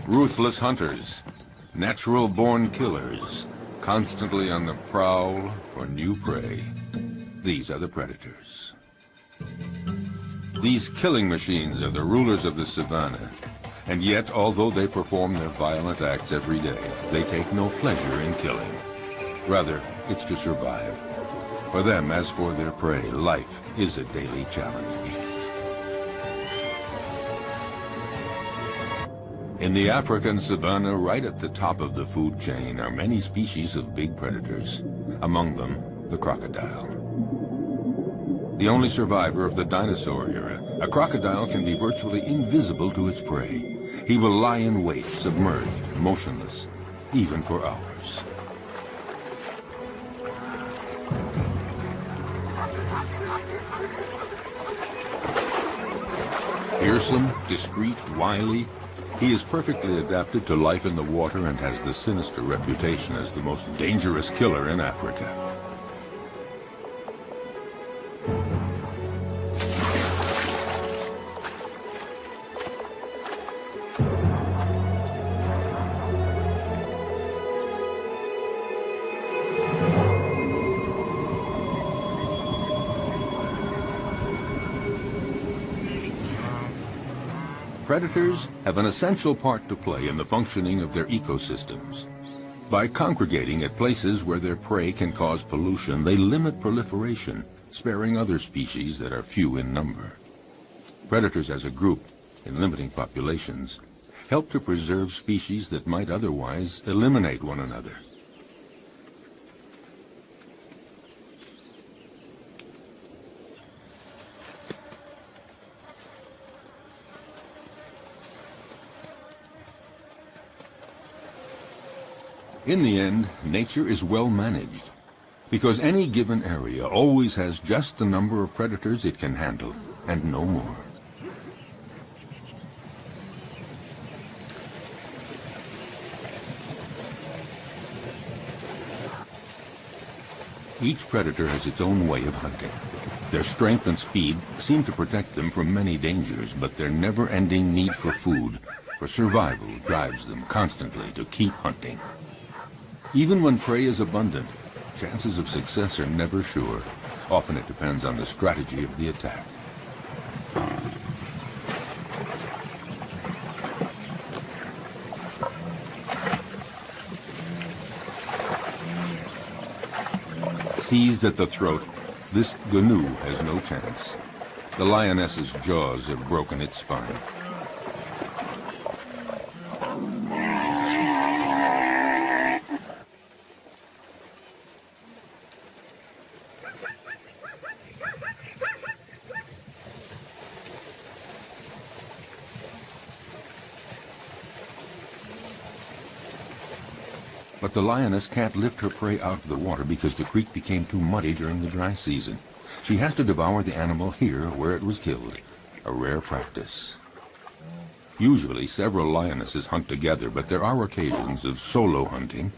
Ruthless hunters, natural-born killers, constantly on the prowl for new prey. These are the predators. These killing machines are the rulers of the savanna, and yet, although they perform their violent acts every day, they take no pleasure in killing. Rather, it's to survive. For them, as for their prey, life is a daily challenge. In the African savanna, right at the top of the food chain, are many species of big predators. Among them, the crocodile. The only survivor of the dinosaur era, a crocodile can be virtually invisible to its prey. He will lie in wait, submerged, motionless, even for hours. Fearsome, discreet, wily, he is perfectly adapted to life in the water and has the sinister reputation as the most dangerous killer in Africa. Predators have an essential part to play in the functioning of their ecosystems. By congregating at places where their prey can cause pollution, they limit proliferation, sparing other species that are few in number. Predators as a group, in limiting populations, help to preserve species that might otherwise eliminate one another. In the end, nature is well managed, because any given area always has just the number of predators it can handle, and no more. Each predator has its own way of hunting. Their strength and speed seem to protect them from many dangers, but their never-ending need for food, for survival, drives them constantly to keep hunting. Even when prey is abundant, chances of success are never sure. Often it depends on the strategy of the attack. Seized at the throat, this gnu has no chance. The lioness's jaws have broken its spine. But the lioness can't lift her prey out of the water because the creek became too muddy during the dry season. She has to devour the animal here where it was killed, a rare practice. Usually several lionesses hunt together, but there are occasions of solo hunting,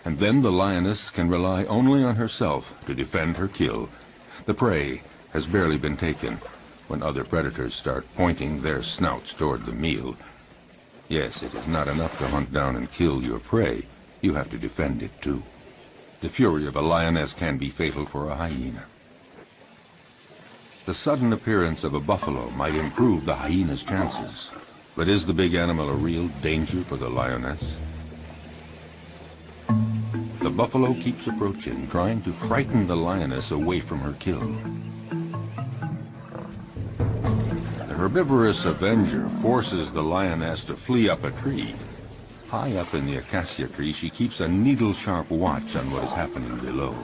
and then the lioness can rely only on herself to defend her kill. The prey has barely been taken when other predators start pointing their snouts toward the meal. Yes, it is not enough to hunt down and kill your prey. You have to defend it too. The fury of a lioness can be fatal for a hyena. The sudden appearance of a buffalo might improve the hyena's chances, but is the big animal a real danger for the lioness? The buffalo keeps approaching, trying to frighten the lioness away from her kill. The herbivorous avenger forces the lioness to flee up a tree. High up in the acacia tree, she keeps a needle-sharp watch on what is happening below.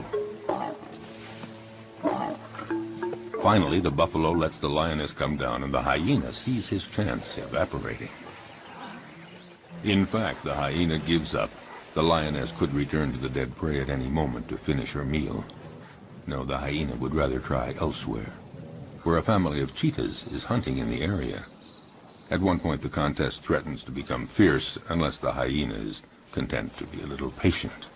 Finally, the buffalo lets the lioness come down, and the hyena sees his chance evaporating. In fact, the hyena gives up. The lioness could return to the dead prey at any moment to finish her meal. No, the hyena would rather try elsewhere, where a family of cheetahs is hunting in the area. At one point, the contest threatens to become fierce unless the hyena is content to be a little patient.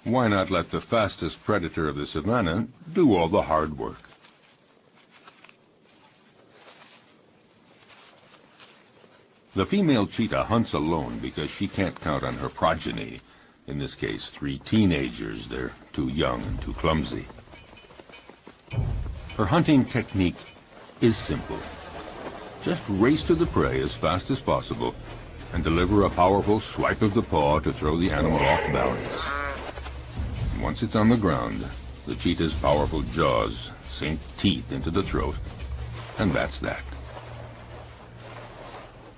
Why not let the fastest predator of the savanna do all the hard work? The female cheetah hunts alone because she can't count on her progeny. In this case, 3 teenagers. They're too young and too clumsy. Her hunting technique is simple. Just race to the prey as fast as possible and deliver a powerful swipe of the paw to throw the animal off balance. Once it's on the ground, the cheetah's powerful jaws sink teeth into the throat, and that's that.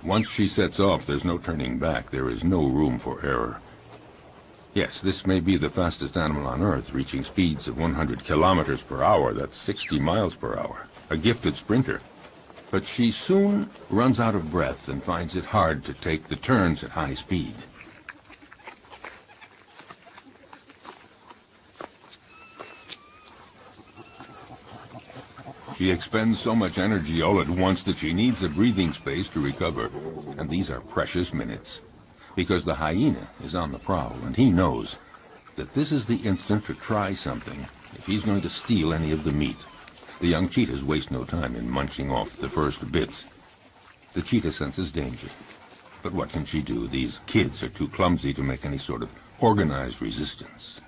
Once she sets off, there's no turning back. There is no room for error. Yes, this may be the fastest animal on Earth, reaching speeds of 100 kilometers per hour. That's 60 miles per hour. A gifted sprinter. But she soon runs out of breath and finds it hard to take the turns at high speed. She expends so much energy all at once that she needs a breathing space to recover. And these are precious minutes, because the hyena is on the prowl, and he knows that this is the instant to try something if he's going to steal any of the meat. The young cheetahs waste no time in munching off the first bits. The cheetah senses danger. But what can she do? These kids are too clumsy to make any sort of organized resistance.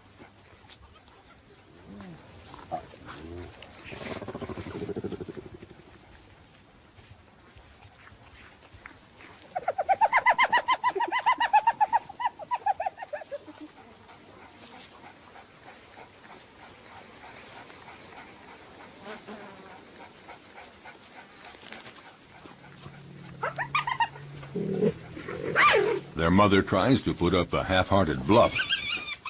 Their mother tries to put up a half-hearted bluff,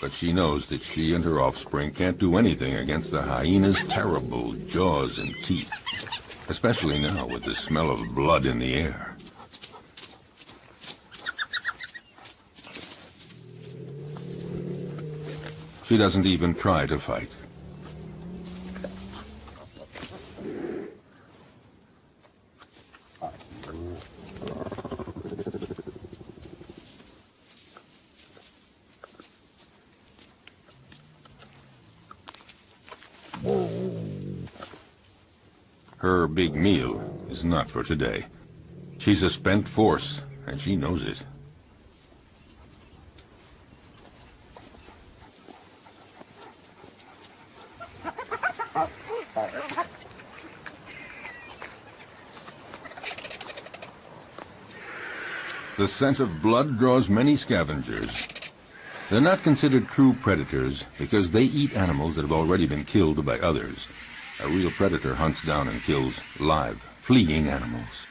but she knows that she and her offspring can't do anything against the hyena's terrible jaws and teeth, especially now with the smell of blood in the air. She doesn't even try to fight. Her big meal is not for today. She's a spent force, and she knows it. The scent of blood draws many scavengers. They're not considered true predators because they eat animals that have already been killed by others. A real predator hunts down and kills live, fleeing animals.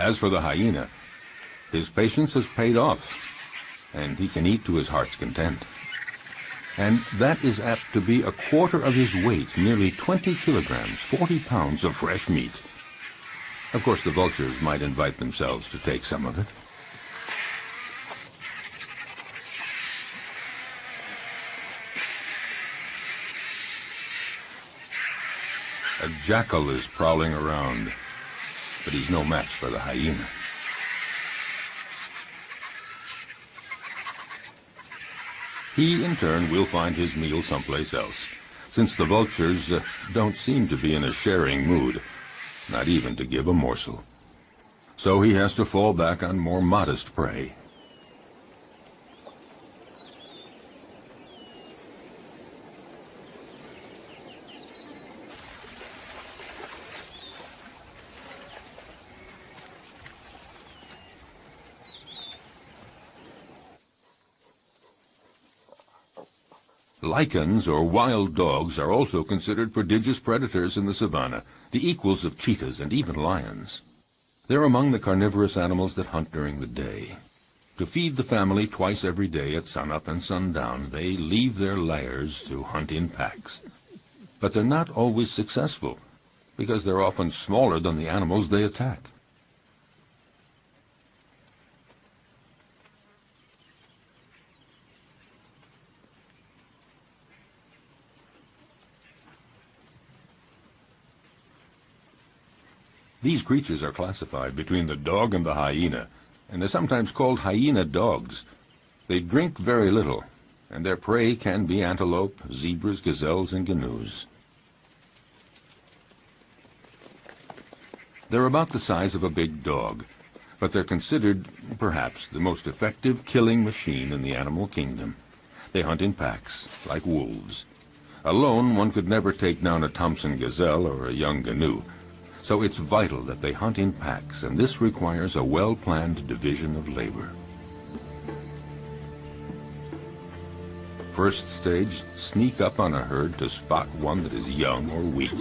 As for the hyena, his patience has paid off, and he can eat to his heart's content. And that is apt to be a quarter of his weight, nearly 20 kilograms, 40 pounds of fresh meat. Of course, the vultures might invite themselves to take some of it. A jackal is prowling around, but he's no match for the hyena. He, in turn, will find his meal someplace else, since the vultures don't seem to be in a sharing mood, not even to give a morsel. So he has to fall back on more modest prey. Lichens, or wild dogs, are also considered prodigious predators in the savanna, the equals of cheetahs and even lions. They're among the carnivorous animals that hunt during the day. To feed the family twice every day at sunup and sundown, they leave their lairs to hunt in packs. But they're not always successful, because they're often smaller than the animals they attack. These creatures are classified between the dog and the hyena, and they're sometimes called hyena dogs. They drink very little, and their prey can be antelope, zebras, gazelles, and gnus. They're about the size of a big dog, but they're considered, perhaps, the most effective killing machine in the animal kingdom. They hunt in packs, like wolves. Alone, one could never take down a Thompson gazelle or a young gnu. So it's vital that they hunt in packs, and this requires a well-planned division of labor. First stage, sneak up on a herd to spot one that is young or weak.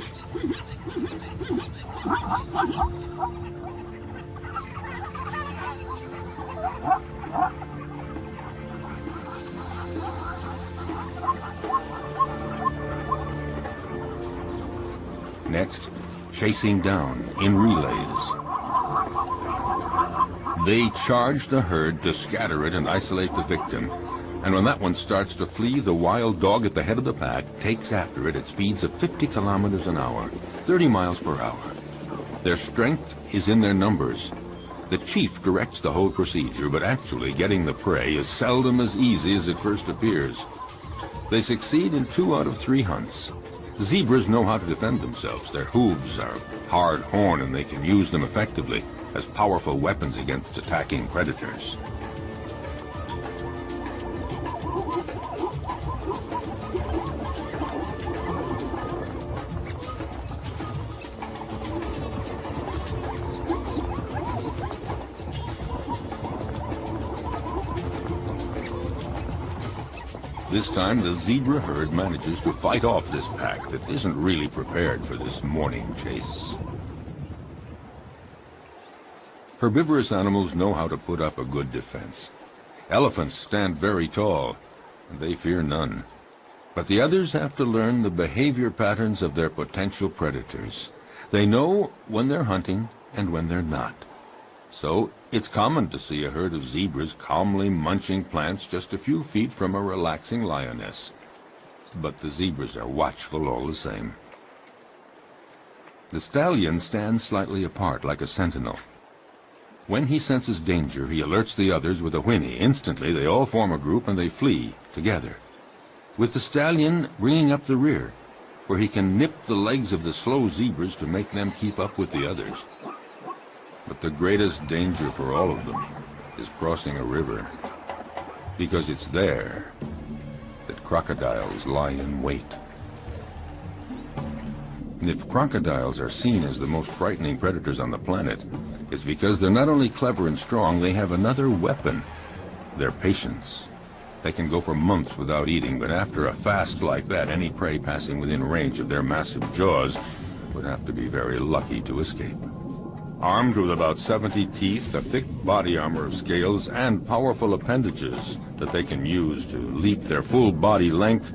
Next, chasing down in relays. They charge the herd to scatter it and isolate the victim. And when that one starts to flee, the wild dog at the head of the pack takes after it at speeds of 50 kilometers an hour, 30 miles per hour. Their strength is in their numbers. The chief directs the whole procedure, but actually getting the prey is seldom as easy as it first appears. They succeed in 2 out of 3 hunts. Zebras know how to defend themselves. Their hooves are hard horn, and they can use them effectively as powerful weapons against attacking predators. This time, the zebra herd manages to fight off this pack that isn't really prepared for this morning chase. Herbivorous animals know how to put up a good defense. Elephants stand very tall, and they fear none. But the others have to learn the behavior patterns of their potential predators. They know when they're hunting and when they're not. So it's common to see a herd of zebras calmly munching plants just a few feet from a relaxing lioness. But the zebras are watchful all the same. The stallion stands slightly apart like a sentinel. When he senses danger, he alerts the others with a whinny. Instantly, they all form a group and they flee together, with the stallion bringing up the rear, where he can nip the legs of the slow zebras to make them keep up with the others. But the greatest danger for all of them is crossing a river, because it's there that crocodiles lie in wait. If crocodiles are seen as the most frightening predators on the planet, it's because they're not only clever and strong, they have another weapon: their patience. They can go for months without eating, but after a fast like that, any prey passing within range of their massive jaws would have to be very lucky to escape. Armed with about 70 teeth, a thick body armor of scales, and powerful appendages that they can use to leap their full body length,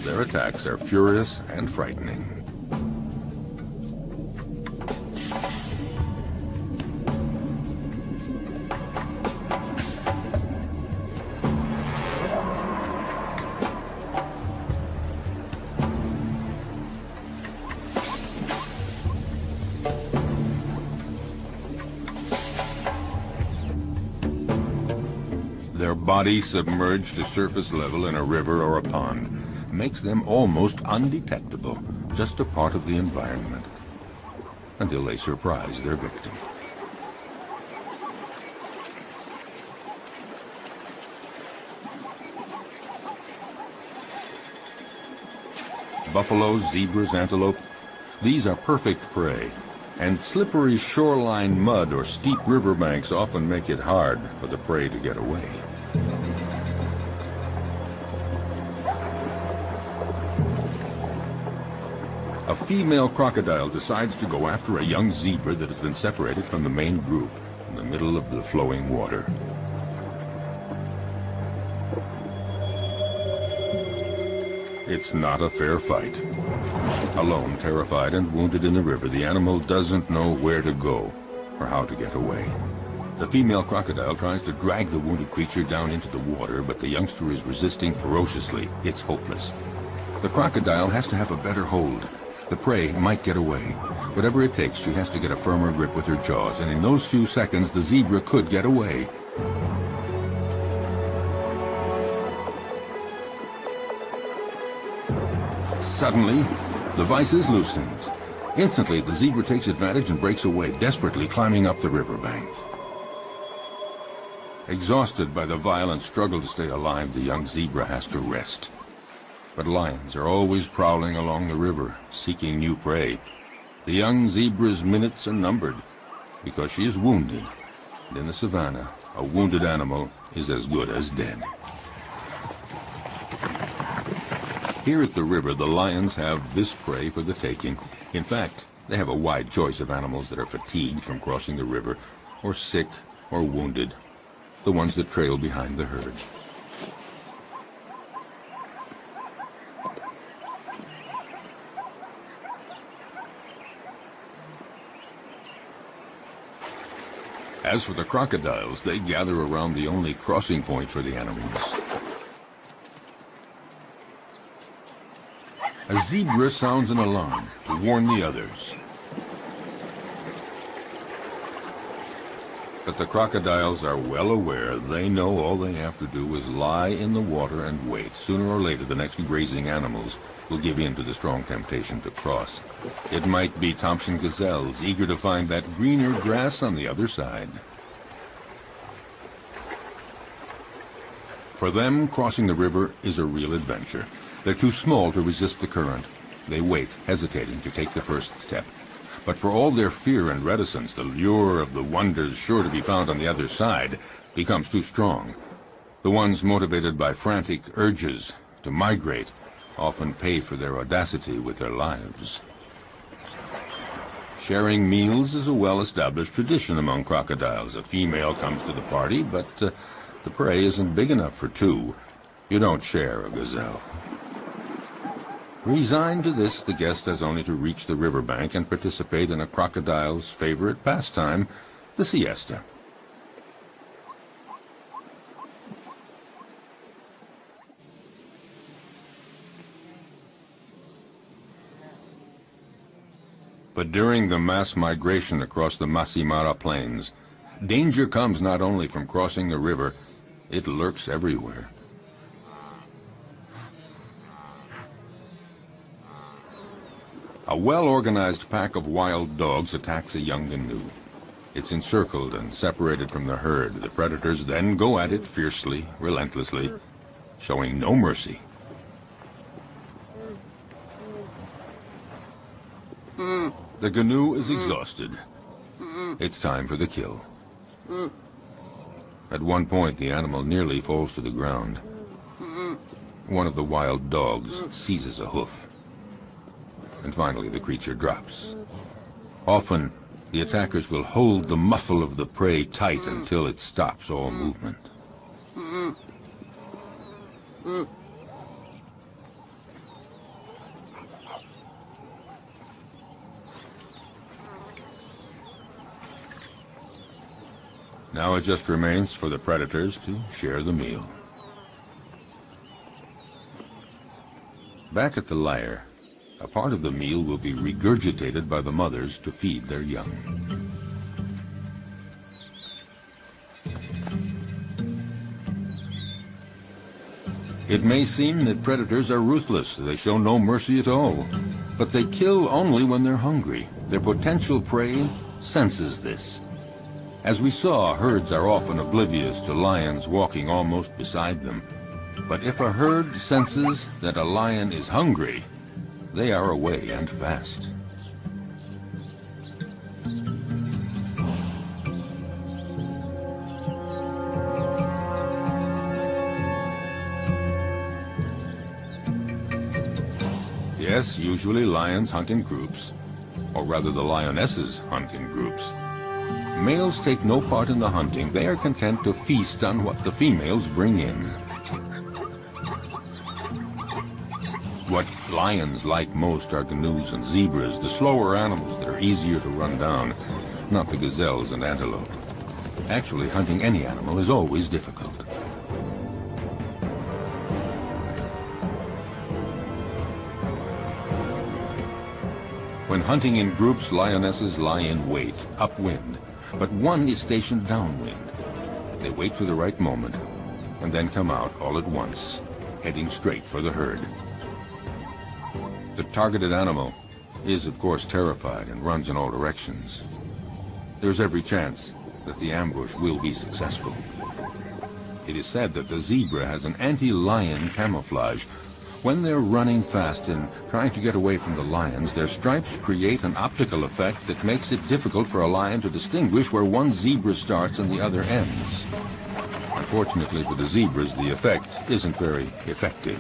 their attacks are furious and frightening. Their body submerged to surface level in a river or a pond makes them almost undetectable, just a part of the environment, until they surprise their victim. Buffalo, zebras, antelope, these are perfect prey. And slippery shoreline mud or steep riverbanks often make it hard for the prey to get away. A female crocodile decides to go after a young zebra that has been separated from the main group in the middle of the flowing water. It's not a fair fight. Alone, terrified and wounded in the river, the animal doesn't know where to go or how to get away. The female crocodile tries to drag the wounded creature down into the water, but the youngster is resisting ferociously. It's hopeless. The crocodile has to have a better hold. The prey might get away. Whatever it takes, she has to get a firmer grip with her jaws, and in those few seconds, the zebra could get away. Suddenly, the vise is loosened, Instantly, the zebra takes advantage and breaks away, desperately climbing up the riverbank. Exhausted by the violent struggle to stay alive, the young zebra has to rest. But lions are always prowling along the river, seeking new prey. The young zebra's minutes are numbered because she is wounded. And in the savannah, a wounded animal is as good as dead. Here at the river, the lions have this prey for the taking. In fact, they have a wide choice of animals that are fatigued from crossing the river, or sick, or wounded, the ones that trail behind the herd. As for the crocodiles, they gather around the only crossing point for the animals. A zebra sounds an alarm to warn the others. But the crocodiles are well aware. They know all they have to do is lie in the water and wait. Sooner or later, the next grazing animals will give in to the strong temptation to cross. It might be Thompson gazelles, eager to find that greener grass on the other side. For them, crossing the river is a real adventure. They're too small to resist the current. They wait, hesitating to take the first step. But for all their fear and reticence, the lure of the wonders sure to be found on the other side becomes too strong. The ones motivated by frantic urges to migrate often pay for their audacity with their lives. Sharing meals is a well-established tradition among crocodiles. A female comes to the party, but the prey isn't big enough for two. You don't share a gazelle. Resigned to this, the guest has only to reach the riverbank and participate in a crocodile's favorite pastime, the siesta. But during the mass migration across the Masimara Plains, danger comes not only from crossing the river, it lurks everywhere. A well-organized pack of wild dogs attacks a young gnu. It's encircled and separated from the herd. The predators then go at it fiercely, relentlessly, showing no mercy. The gnu is exhausted. It's time for the kill. At one point, the animal nearly falls to the ground. One of the wild dogs seizes a hoof. And finally, the creature drops. Often, the attackers will hold the muffle of the prey tight until it stops all movement. Now it just remains for the predators to share the meal. Back at the lair, a part of the meal will be regurgitated by the mothers to feed their young. It may seem that predators are ruthless. They show no mercy at all. But they kill only when they're hungry. Their potential prey senses this. As we saw, herds are often oblivious to lions walking almost beside them. But if a herd senses that a lion is hungry, they are away and fast. Yes, usually lions hunt in groups, or rather the lionesses hunt in groups. Males take no part in the hunting. They are content to feast on what the females bring in. What lions like most are gnus and zebras, the slower animals that are easier to run down, not the gazelles and antelope. Actually, hunting any animal is always difficult. When hunting in groups, lionesses lie in wait, upwind, but one is stationed downwind. They wait for the right moment, and then come out all at once, heading straight for the herd. The targeted animal is of course terrified and runs in all directions. There's every chance that the ambush will be successful. It is said that the zebra has an anti-lion camouflage. When they're running fast and trying to get away from the lions, their stripes create an optical effect that makes it difficult for a lion to distinguish where one zebra starts and the other ends. Unfortunately for the zebras, the effect isn't very effective.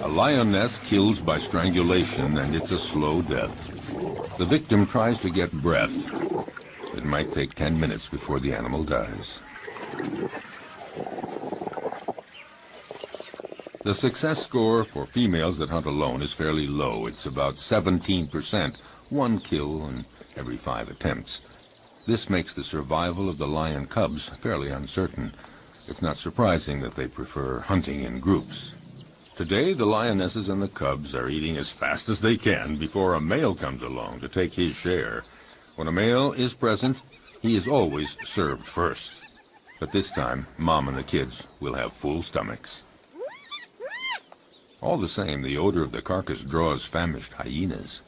A lioness kills by strangulation, and it's a slow death. The victim tries to get breath. It might take 10 minutes before the animal dies. The success score for females that hunt alone is fairly low. It's about 17%, one kill in every 5 attempts. This makes the survival of the lion cubs fairly uncertain. It's not surprising that they prefer hunting in groups. Today, the lionesses and the cubs are eating as fast as they can before a male comes along to take his share. When a male is present, he is always served first. But this time, Mom and the kids will have full stomachs. All the same, the odor of the carcass draws famished hyenas.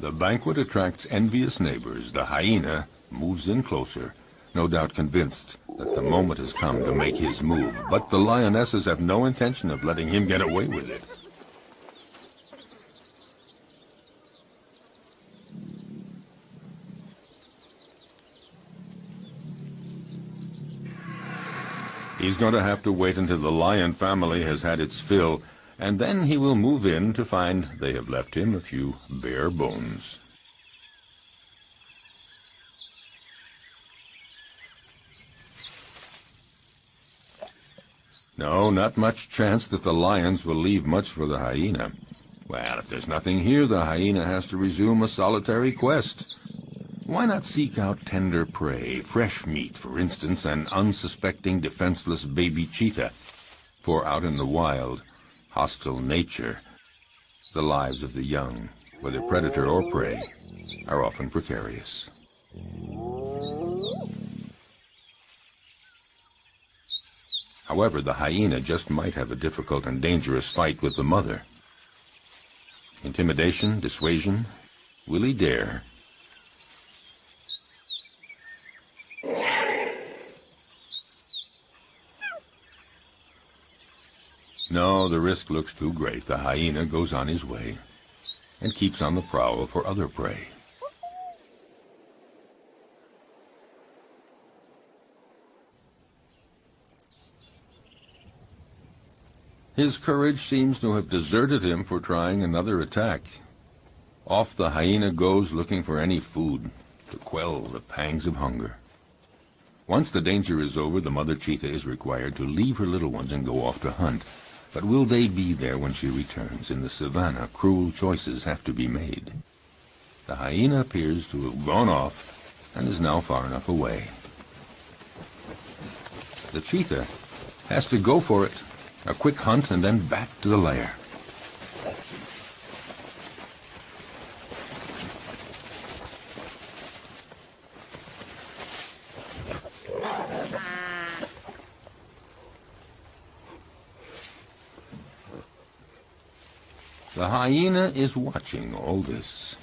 The banquet attracts envious neighbors. The hyena moves in closer, no doubt convinced that the moment has come to make his move. But the lionesses have no intention of letting him get away with it. He's going to have to wait until the lion family has had its fill, and then he will move in to find they have left him a few bare bones. No, not much chance that the lions will leave much for the hyena. Well, if there's nothing here, the hyena has to resume a solitary quest. Why not seek out tender prey, fresh meat, for instance, an unsuspecting, defenseless baby cheetah? For out in the wild, hostile nature, the lives of the young, whether predator or prey, are often precarious. However, the hyena just might have a difficult and dangerous fight with the mother. Intimidation, dissuasion, will he dare? No, the risk looks too great. The hyena goes on his way and keeps on the prowl for other prey. His courage seems to have deserted him for trying another attack. Off the hyena goes looking for any food to quell the pangs of hunger. Once the danger is over, the mother cheetah is required to leave her little ones and go off to hunt. But will they be there when she returns? In the savannah, cruel choices have to be made. The hyena appears to have gone off and is now far enough away. The cheetah has to go for it. A quick hunt and then back to the lair. The hyena is watching all this.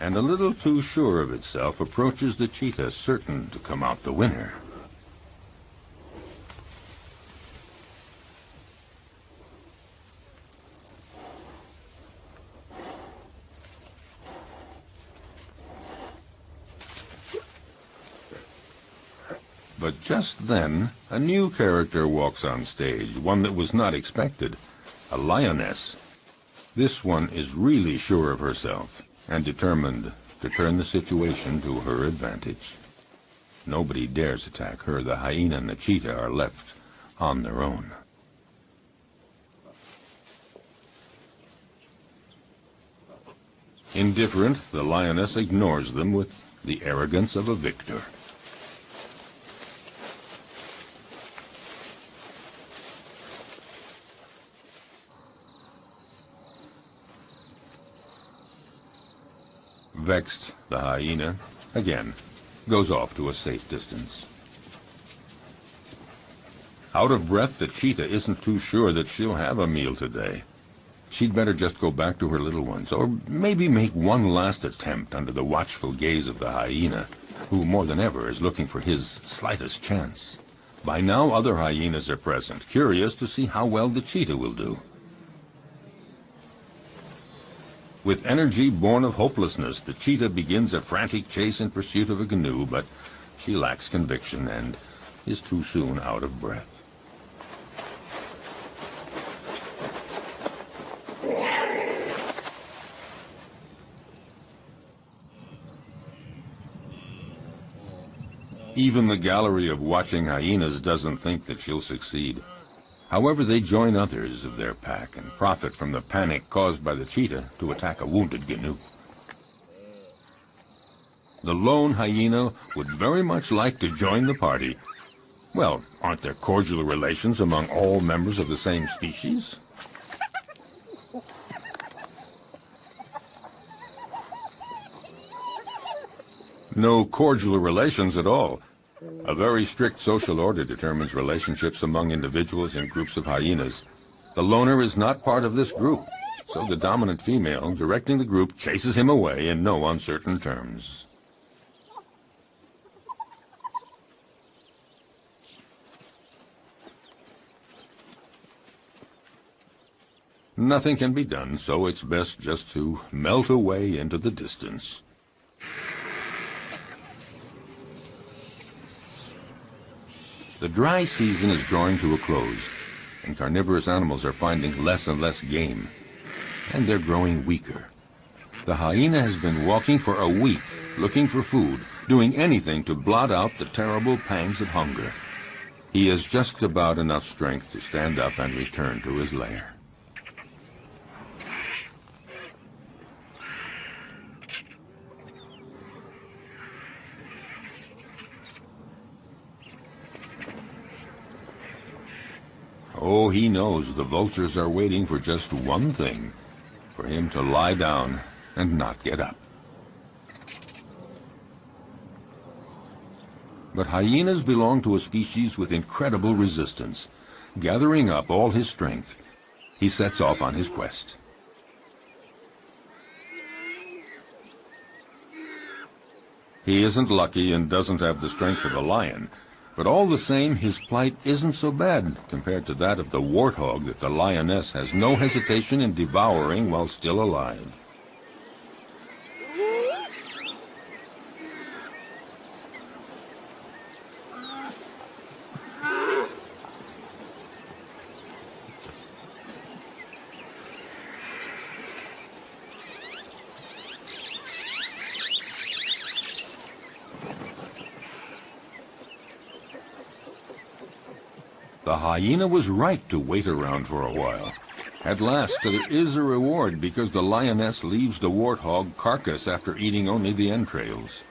And a little too sure of itself approaches the cheetah, certain to come out the winner. But just then, a new character walks on stage, one that was not expected, a lioness. This one is really sure of herself and determined to turn the situation to her advantage. Nobody dares attack her. The hyena and the cheetah are left on their own. Indifferent, the lioness ignores them with the arrogance of a victor. Vexed, the hyena, again, goes off to a safe distance. Out of breath, the cheetah isn't too sure that she'll have a meal today. She'd better just go back to her little ones, or maybe make one last attempt under the watchful gaze of the hyena, who more than ever is looking for his slightest chance. By now, other hyenas are present, curious to see how well the cheetah will do. With energy born of hopelessness, the cheetah begins a frantic chase in pursuit of a canoe, but she lacks conviction and is too soon out of breath. Even the gallery of watching hyenas doesn't think that she'll succeed. However, they join others of their pack and profit from the panic caused by the cheetah to attack a wounded canoe. The lone hyena would very much like to join the party. Well, aren't there cordial relations among all members of the same species? No cordial relations at all. A very strict social order determines relationships among individuals and groups of hyenas. The loner is not part of this group, so the dominant female directing the group chases him away in no uncertain terms. Nothing can be done, so it's best just to melt away into the distance. The dry season is drawing to a close, and carnivorous animals are finding less and less game, and they're growing weaker. The hyena has been walking for a week, looking for food, doing anything to blot out the terrible pangs of hunger. He has just about enough strength to stand up and return to his lair. Oh, he knows the vultures are waiting for just one thing, for him to lie down and not get up. But hyenas belong to a species with incredible resistance. Gathering up all his strength, he sets off on his quest. He isn't lucky and doesn't have the strength of a lion, but all the same, his plight isn't so bad compared to that of the warthog that the lioness has no hesitation in devouring while still alive. The hyena was right to wait around for a while. At last, there is a reward because the lioness leaves the warthog carcass after eating only the entrails.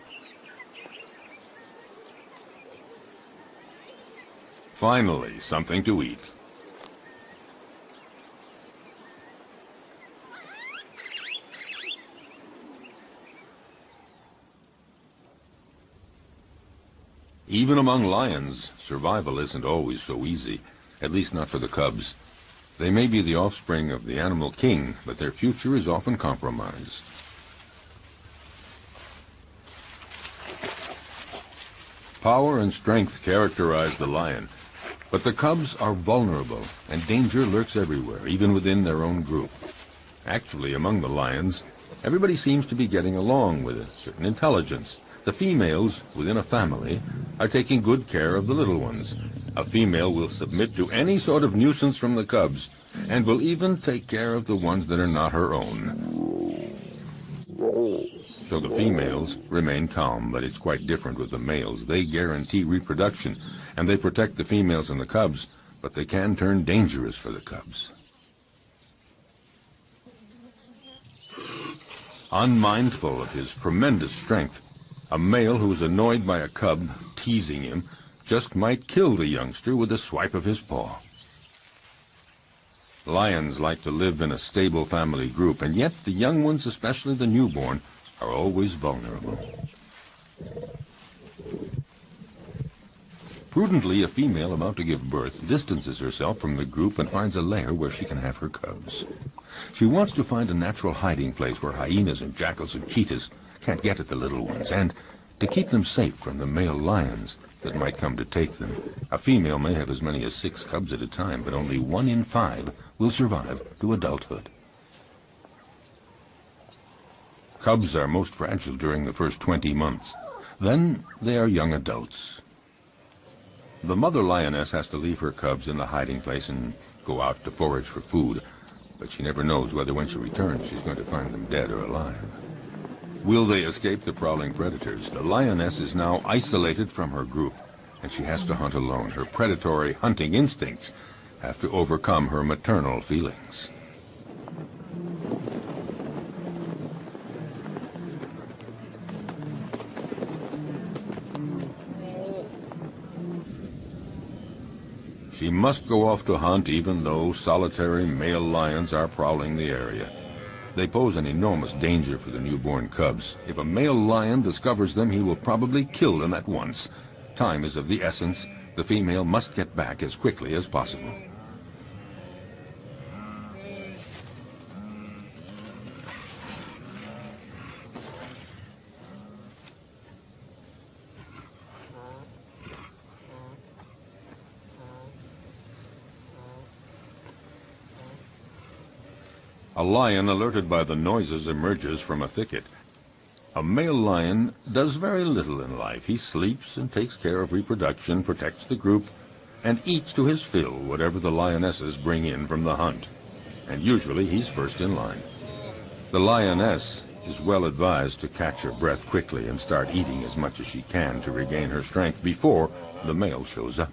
Finally, something to eat. Even among lions, survival isn't always so easy, at least not for the cubs. They may be the offspring of the animal king, but their future is often compromised. Power and strength characterize the lion, but the cubs are vulnerable, and danger lurks everywhere, even within their own group. Actually, among the lions, everybody seems to be getting along with a certain intelligence. The females within a family are taking good care of the little ones. A female will submit to any sort of nuisance from the cubs, and will even take care of the ones that are not her own. So the females remain calm, but it's quite different with the males. They guarantee reproduction, and they protect the females and the cubs, but they can turn dangerous for the cubs. Unmindful of his tremendous strength, a male who is annoyed by a cub teasing him just might kill the youngster with a swipe of his paw. Lions like to live in a stable family group, and yet the young ones, especially the newborn, are always vulnerable. Prudently, a female about to give birth distances herself from the group and finds a lair where she can have her cubs. She wants to find a natural hiding place where hyenas and jackals and cheetahs can't get at the little ones, and to keep them safe from the male lions that might come to take them. A female may have as many as 6 cubs at a time, but only 1 in 5 will survive to adulthood. Cubs are most fragile during the first 20 months. Then they are young adults. The mother lioness has to leave her cubs in the hiding place and go out to forage for food, but she never knows whether when she returns she's going to find them dead or alive. Will they escape the prowling predators? The lioness is now isolated from her group, and she has to hunt alone. Her predatory hunting instincts have to overcome her maternal feelings. She must go off to hunt even though solitary male lions are prowling the area. They pose an enormous danger for the newborn cubs. If a male lion discovers them, he will probably kill them at once. Time is of the essence. The female must get back as quickly as possible. A lion, alerted by the noises, emerges from a thicket. A male lion does very little in life. He sleeps and takes care of reproduction, protects the group, and eats to his fill whatever the lionesses bring in from the hunt. And usually he's first in line. The lioness is well advised to catch her breath quickly and start eating as much as she can to regain her strength before the male shows up.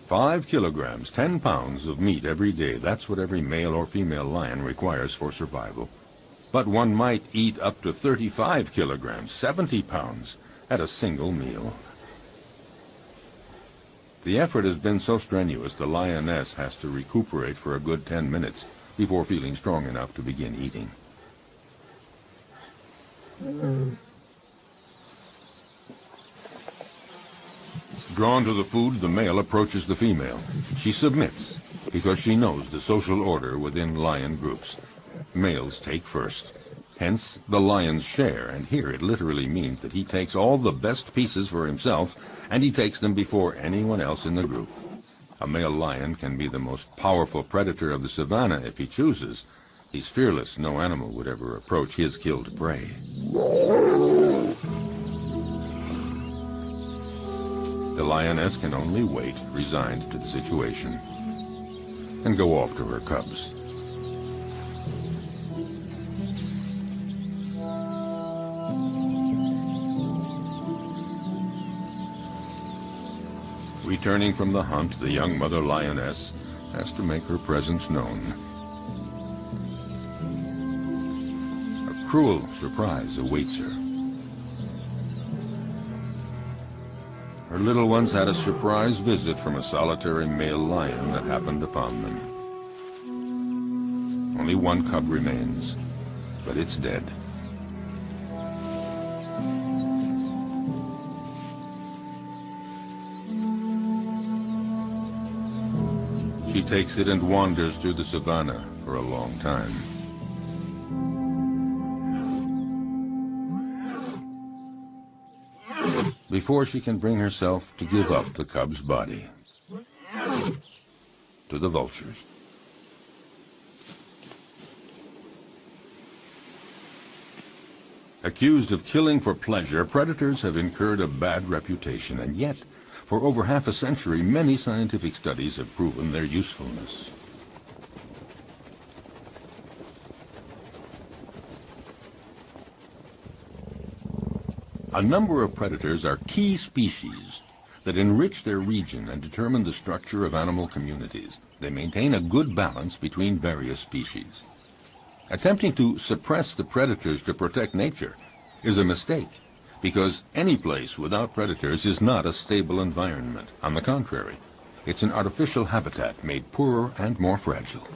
"5 kilograms, 10 pounds of meat every day. That's what every male or female lion requires for survival. But one might eat up to 35 kilograms, 70 pounds, at a single meal. The effort has been so strenuous, the lioness has to recuperate for a good 10 minutes before feeling strong enough to begin eating. Drawn to the food, the male approaches the female. She submits because she knows the social order within lion groups. Males take first. Hence the lion's share, and here it literally means that he takes all the best pieces for himself, and he takes them before anyone else in the group. A male lion can be the most powerful predator of the savannah if he chooses. He's fearless. No animal would ever approach his killed prey. The lioness can only wait, resigned to the situation, and go off to her cubs. Returning from the hunt, the young mother lioness has to make her presence known. A cruel surprise awaits her. Her little ones had a surprise visit from a solitary male lion that happened upon them. Only 1 cub remains, but it's dead. She takes it and wanders through the savannah for a long time. Before she can bring herself to give up the cub's body to the vultures. Accused of killing for pleasure, predators have incurred a bad reputation, and yet, for over half a century, many scientific studies have proven their usefulness. A number of predators are key species that enrich their region and determine the structure of animal communities. They maintain a good balance between various species. Attempting to suppress the predators to protect nature is a mistake, because any place without predators is not a stable environment. On the contrary, it's an artificial habitat made poorer and more fragile.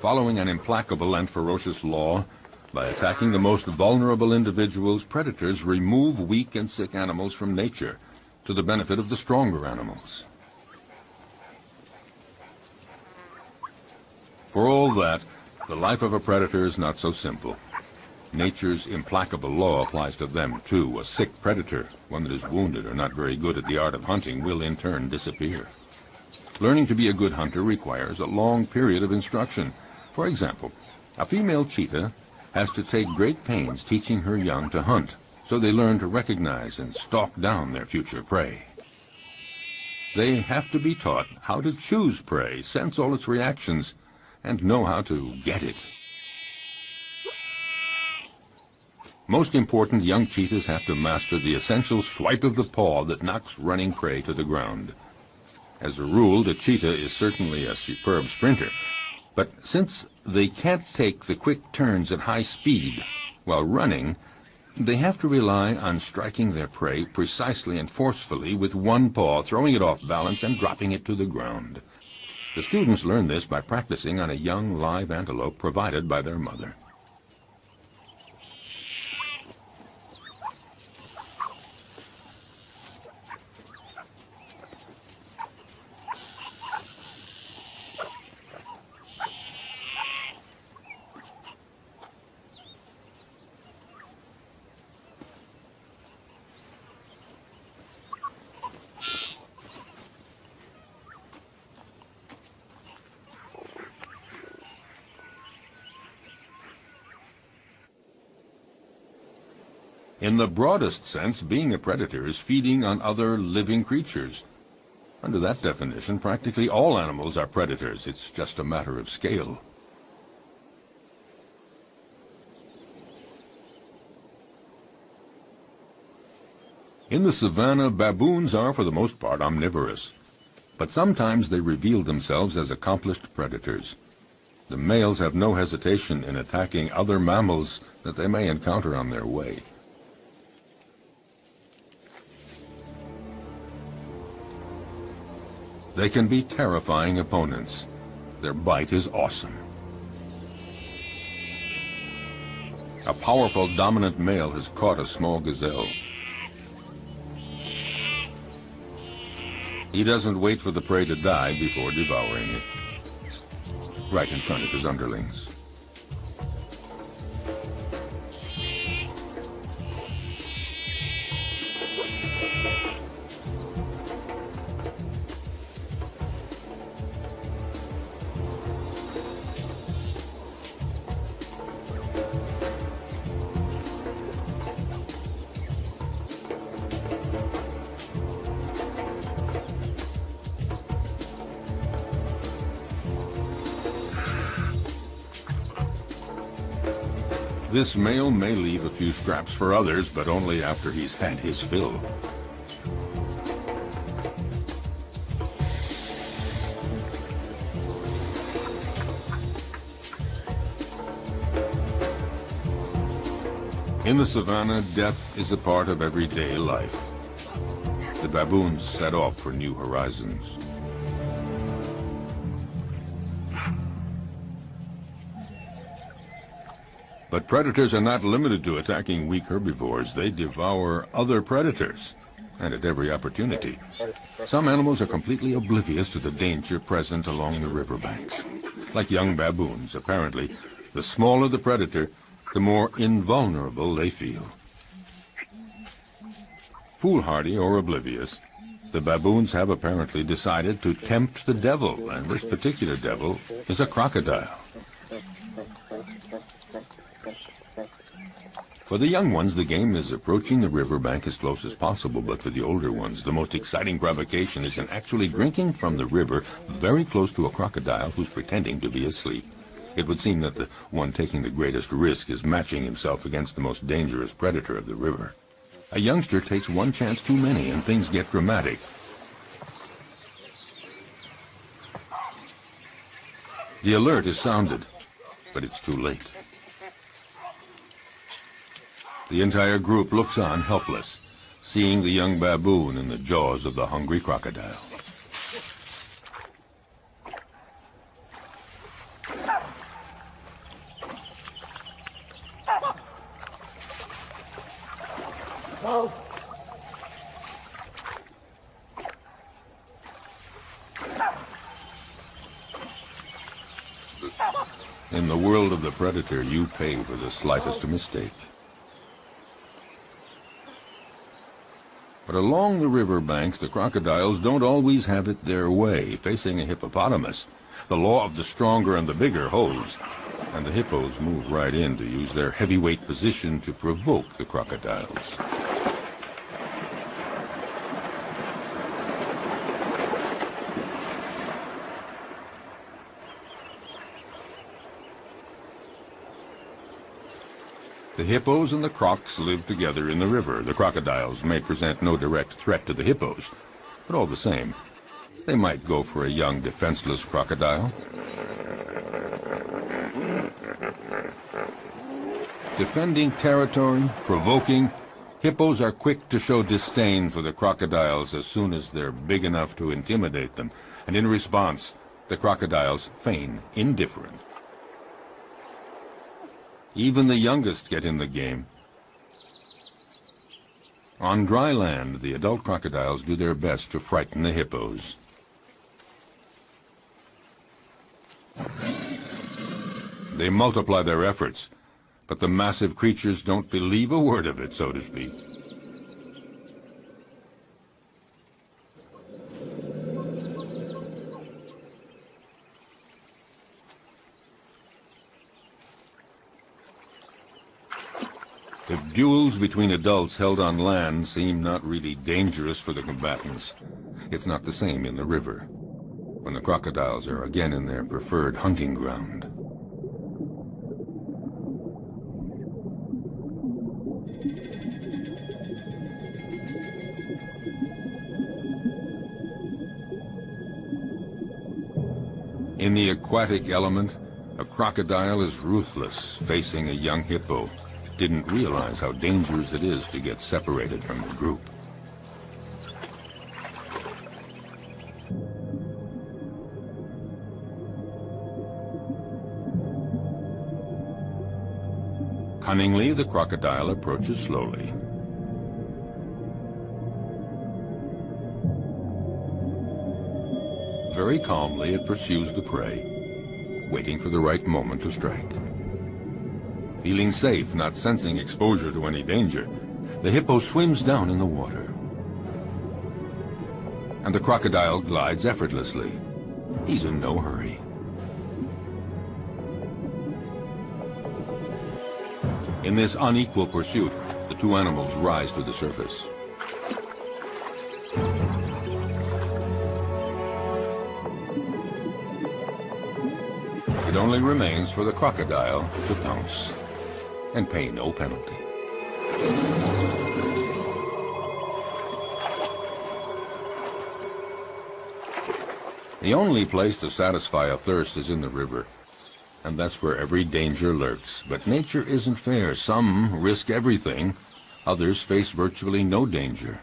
Following an implacable and ferocious law, by attacking the most vulnerable individuals, predators remove weak and sick animals from nature to the benefit of the stronger animals. For all that, the life of a predator is not so simple. Nature's implacable law applies to them, too. A sick predator, one that is wounded or not very good at the art of hunting, will in turn disappear. Learning to be a good hunter requires a long period of instruction. For example, a female cheetah has to take great pains teaching her young to hunt, so they learn to recognize and stalk down their future prey. They have to be taught how to choose prey, sense all its reactions, and know how to get it. Most important, young cheetahs have to master the essential swipe of the paw that knocks running prey to the ground. As a rule, the cheetah is certainly a superb sprinter, but since they can't take the quick turns at high speed while running, they have to rely on striking their prey precisely and forcefully with one paw, throwing it off balance and dropping it to the ground. The students learn this by practicing on a young live antelope provided by their mother. In the broadest sense, being a predator is feeding on other living creatures. Under that definition, practically all animals are predators. It's just a matter of scale. In the savannah, baboons are for the most part omnivorous, but sometimes they reveal themselves as accomplished predators. The males have no hesitation in attacking other mammals that they may encounter on their way. They can be terrifying opponents. Their bite is awesome. A powerful dominant male has caught a small gazelle. He doesn't wait for the prey to die before devouring it, right in front of his underlings. This male may leave a few scraps for others, but only after he's had his fill. In the savannah, death is a part of everyday life. The baboons set off for new horizons. But predators are not limited to attacking weak herbivores. They devour other predators, and at every opportunity. Some animals are completely oblivious to the danger present along the riverbanks. Like young baboons, apparently, the smaller the predator, the more invulnerable they feel. Foolhardy or oblivious, the baboons have apparently decided to tempt the devil, and this particular devil is a crocodile. For the young ones, the game is approaching the riverbank as close as possible, but for the older ones, the most exciting provocation is in actually drinking from the river very close to a crocodile who's pretending to be asleep. It would seem that the one taking the greatest risk is matching himself against the most dangerous predator of the river. A youngster takes one chance too many, and things get dramatic. The alert is sounded, but it's too late. The entire group looks on helpless, seeing the young baboon in the jaws of the hungry crocodile. In the world of the predator, you pay for the slightest mistake. But along the river banks, the crocodiles don't always have it their way. Facing a hippopotamus, the law of the stronger and the bigger holds, and the hippos move right in to use their heavyweight position to provoke the crocodiles. The hippos and the crocs live together in the river. The crocodiles may present no direct threat to the hippos, but all the same, they might go for a young, defenseless crocodile. Defending territory, provoking, hippos are quick to show disdain for the crocodiles as soon as they're big enough to intimidate them, and in response, the crocodiles feign indifferent. Even the youngest get in the game. On dry land, the adult crocodiles do their best to frighten the hippos. They multiply their efforts, but the massive creatures don't believe a word of it, so to speak. If duels between adults held on land seem not really dangerous for the combatants, it's not the same in the river, when the crocodiles are again in their preferred hunting ground. In the aquatic element, a crocodile is ruthless, facing a young hippo. Didn't realize how dangerous it is to get separated from the group. Cunningly, the crocodile approaches slowly. Very calmly, it pursues the prey, waiting for the right moment to strike. Feeling safe, not sensing exposure to any danger, the hippo swims down in the water. And the crocodile glides effortlessly. He's in no hurry. In this unequal pursuit, the two animals rise to the surface. It only remains for the crocodile to pounce and pay no penalty. The only place to satisfy a thirst is in the river, and that's where every danger lurks. But nature isn't fair. Some risk everything, others face virtually no danger.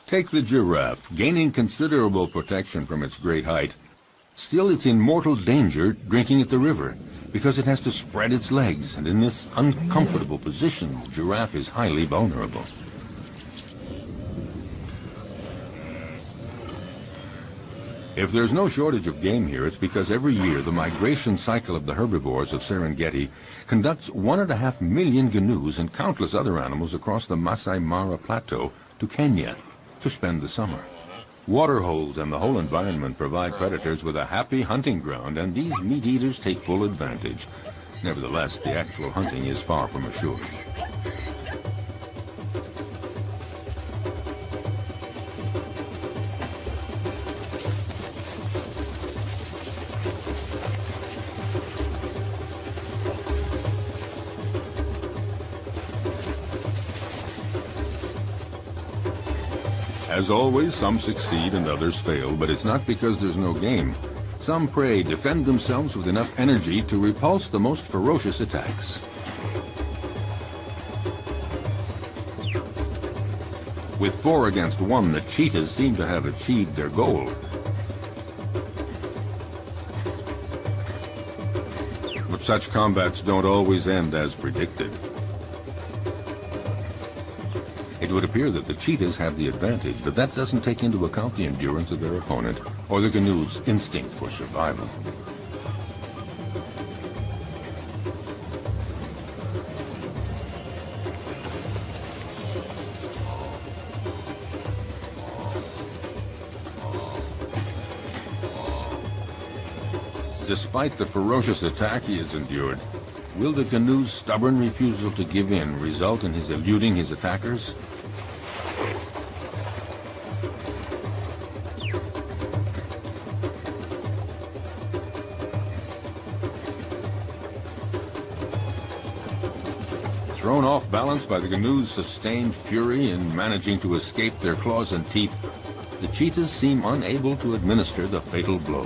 Take the giraffe, gaining considerable protection from its great height. Still, it's in mortal danger drinking at the river, because it has to spread its legs, and in this uncomfortable position, the giraffe is highly vulnerable. If there's no shortage of game here, it's because every year the migration cycle of the herbivores of Serengeti conducts 1.5 million gnus and countless other animals across the Masai Mara Plateau to Kenya to spend the summer. Waterholes and the whole environment provide predators with a happy hunting ground, and these meat-eaters take full advantage. Nevertheless, the actual hunting is far from assured. As always, some succeed and others fail, but it's not because there's no game. Some prey defend themselves with enough energy to repulse the most ferocious attacks. With 4 against 1, the cheetahs seem to have achieved their goal. But such combats don't always end as predicted. It would appear that the cheetahs have the advantage, but that doesn't take into account the endurance of their opponent or the gnu's instinct for survival. Despite the ferocious attack he has endured, will the gnu's stubborn refusal to give in result in his eluding his attackers? Thrown off balance by the gnu's sustained fury in managing to escape their claws and teeth, the cheetahs seem unable to administer the fatal blow.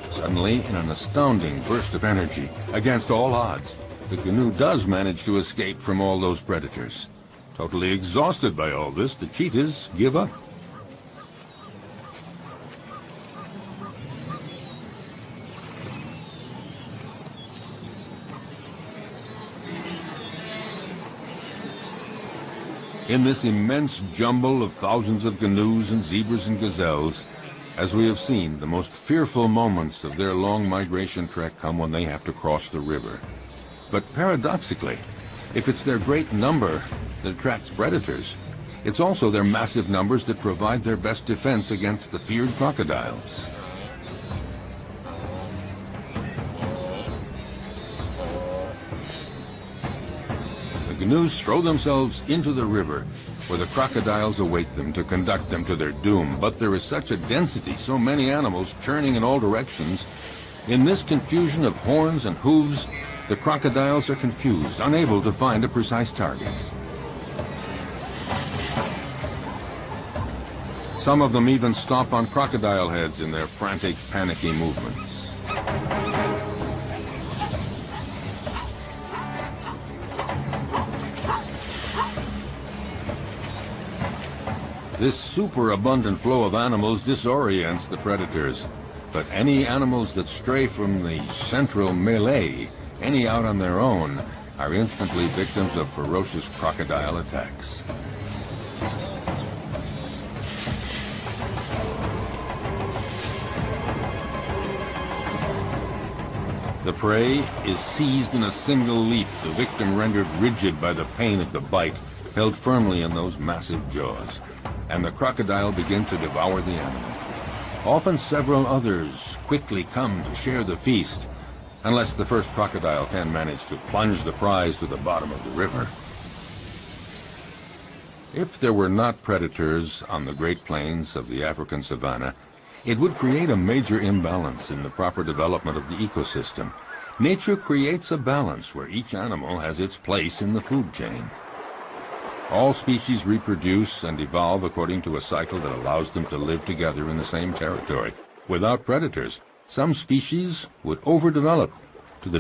Suddenly, in an astounding burst of energy, against all odds, the gnu does manage to escape from all those predators. Totally exhausted by all this, the cheetahs give up. In this immense jumble of thousands of gnus and zebras and gazelles, as we have seen, the most fearful moments of their long migration trek come when they have to cross the river. But paradoxically, if it's their great number that attracts predators, it's also their massive numbers that provide their best defense against the feared crocodiles. The gnus throw themselves into the river, where the crocodiles await them to conduct them to their doom. But there is such a density, so many animals churning in all directions. In this confusion of horns and hooves, the crocodiles are confused, unable to find a precise target. Some of them even stomp on crocodile heads in their frantic, panicky movements. This superabundant flow of animals disorients the predators, but any animals that stray from the central melee, any out on their own, are instantly victims of ferocious crocodile attacks. The prey is seized in a single leap, the victim rendered rigid by the pain of the bite, held firmly in those massive jaws, and the crocodile begins to devour the animal. Often several others quickly come to share the feast, unless the first crocodile can manage to plunge the prize to the bottom of the river. If there were not predators on the Great Plains of the African savanna, it would create a major imbalance in the proper development of the ecosystem. Nature creates a balance where each animal has its place in the food chain. All species reproduce and evolve according to a cycle that allows them to live together in the same territory. Without predators, some species would overdevelop to the